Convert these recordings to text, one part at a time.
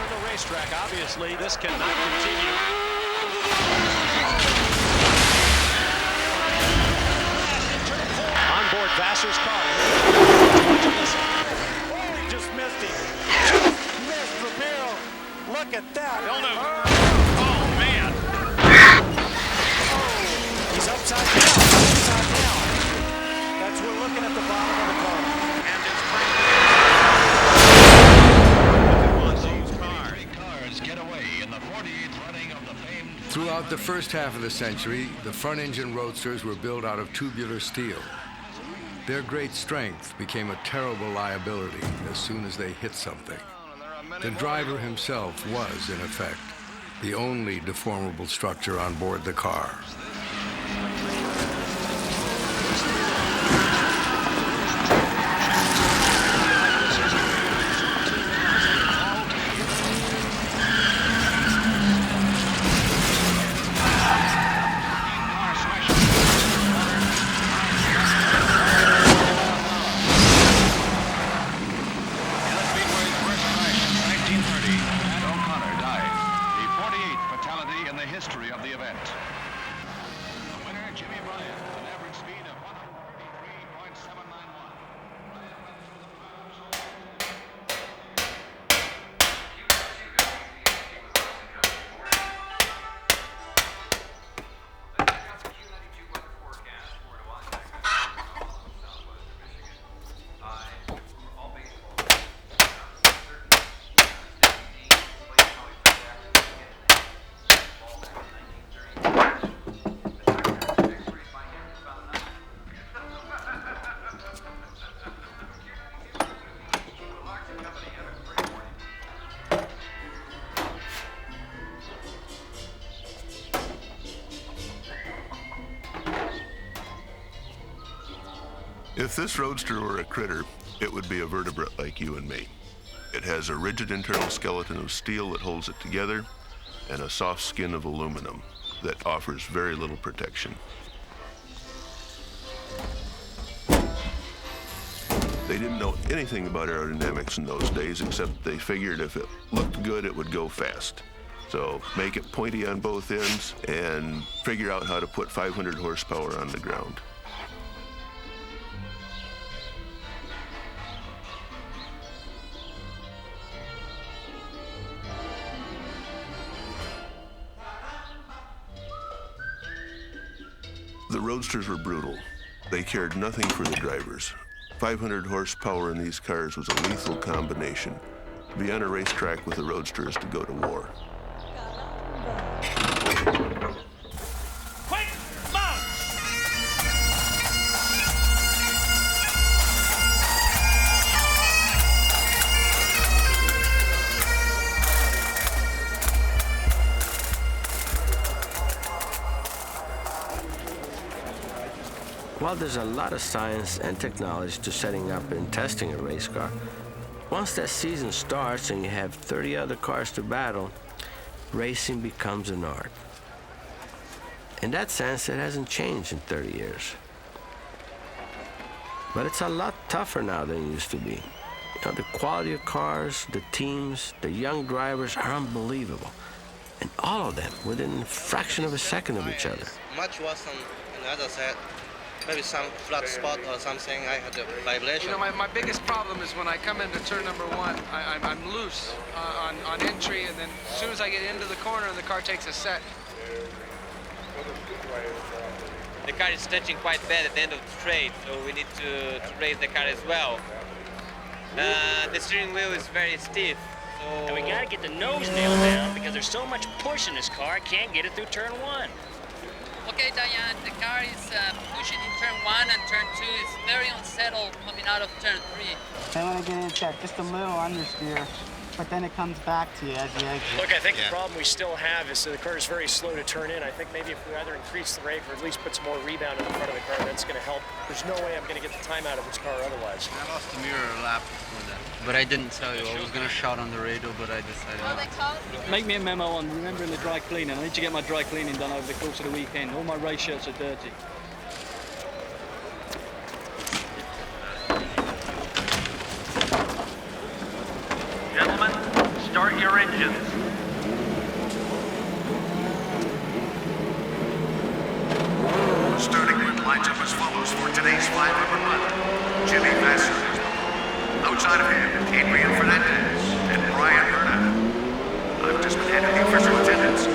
on the racetrack. Obviously, this cannot continue. On board Vassar's car. Oh, he just missed him. Missed the barrel. Look at that. Oh, man. He's upside down. Upside down. That's we're looking at the bottom of the car. And it's Throughout the first half of the century, the front-engine roadsters were built out of tubular steel. Their great strength became a terrible liability as soon as they hit something. The driver himself was, in effect, the only deformable structure on board the car. If this roadster were a critter, it would be a vertebrate like you and me. It has a rigid internal skeleton of steel that holds it together and a soft skin of aluminum that offers very little protection. They didn't know anything about aerodynamics in those days, except they figured if it looked good, it would go fast. So make it pointy on both ends and figure out how to put 500 horsepower on the ground. The roadsters were brutal. They cared nothing for the drivers. 500 horsepower in these cars was a lethal combination. To be on a racetrack with a roadster is to go to war. While there's a lot of science and technology to setting up and testing a race car, once that season starts and you have 30 other cars to battle, racing becomes an art. In that sense, it hasn't changed in 30 years. But it's a lot tougher now than it used to be. You know, the quality of cars, the teams, the young drivers are unbelievable. And all of them within a fraction of a second of each other. Much worse on the other side. Maybe some flat spot or something. I had a vibration. You know, my biggest problem is when I come into turn number one, I'm loose on entry, and then as soon as I get into the corner, the car takes a set. The car is touching quite bad at the end of the straight, so we need to raise the car as well. The steering wheel is very stiff. So... And we gotta get the nose nailed down because there's so much push in this car, I can't get it through turn one. Okay, Diane, the car is pushing in turn 1 and turn 2 is very unsettled coming out of turn 3. I want to get into that, just a little understeer, but then it comes back to you as you exit. Look, I think the problem we still have is that the car is very slow to turn in. I think maybe if we either increase the rate or at least put some more rebound in the front of the car, that's going to help. There's no way I'm going to get the time out of this car otherwise. I lost the mirror lap before that, but I didn't tell you. I was going to shout on the radio, but I decided not to. Make me a memo on remembering the dry cleaning. I need to get my dry cleaning done over the course of the weekend. All my race shirts are dirty. Gentlemen, start your engines. Starting grid lines up as follows for today's 500 run. Jimmy Vasser is the leader. Outside of him, Adrian Fernandez and Brian Herta. I've just been handed the official attendance.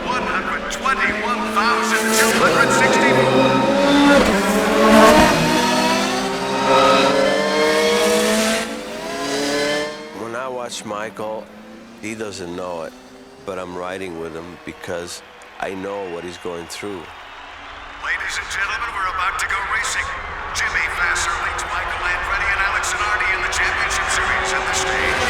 121,264. When I watch Michael, he doesn't know it, but I'm riding with him because I know what he's going through. Ladies and gentlemen, we're about to go racing. Jimmy Vasser leads Michael Andretti and Alex Zanardi in the championship series at the stage.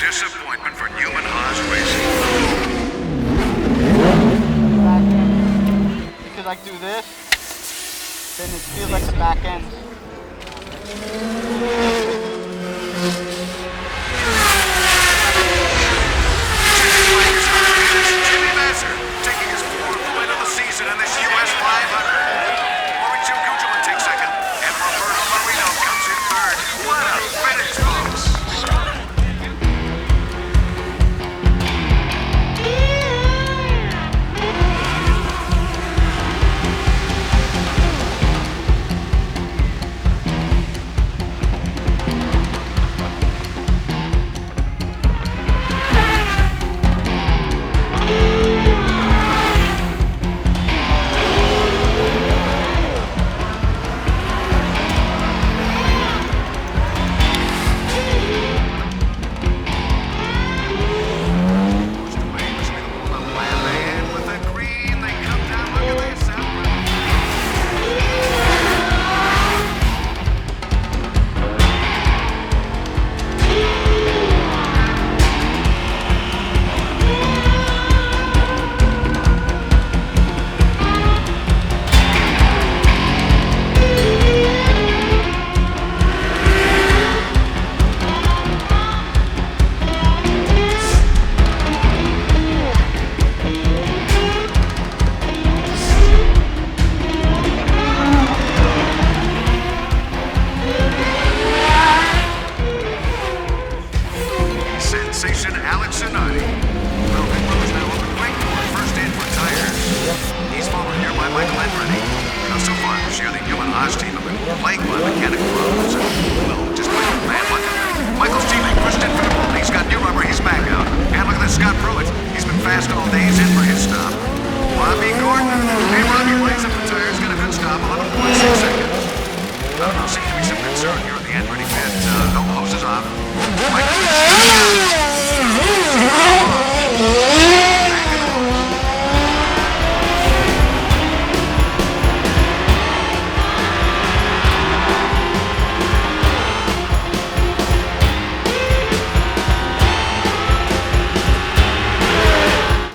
Disappointment for Newman Haas Racing. Because I do this, then it feels like the back end. Jimmy Vasser taking his 4th win of the season in this US 500. Mauricio Gugelmin takes second, and Roberto Marino comes in third. What a finish, folks! Michael Andretti. So far this year, the Newman Haas team have been plagued by mechanical problems. Well, just like bad luck. Michael's teammate Christian Fittipaldi, he's got new rubber, he's back out. And look at this Scott Pruitt. He's been fast all day, he's in for his stop. Bobby Gordon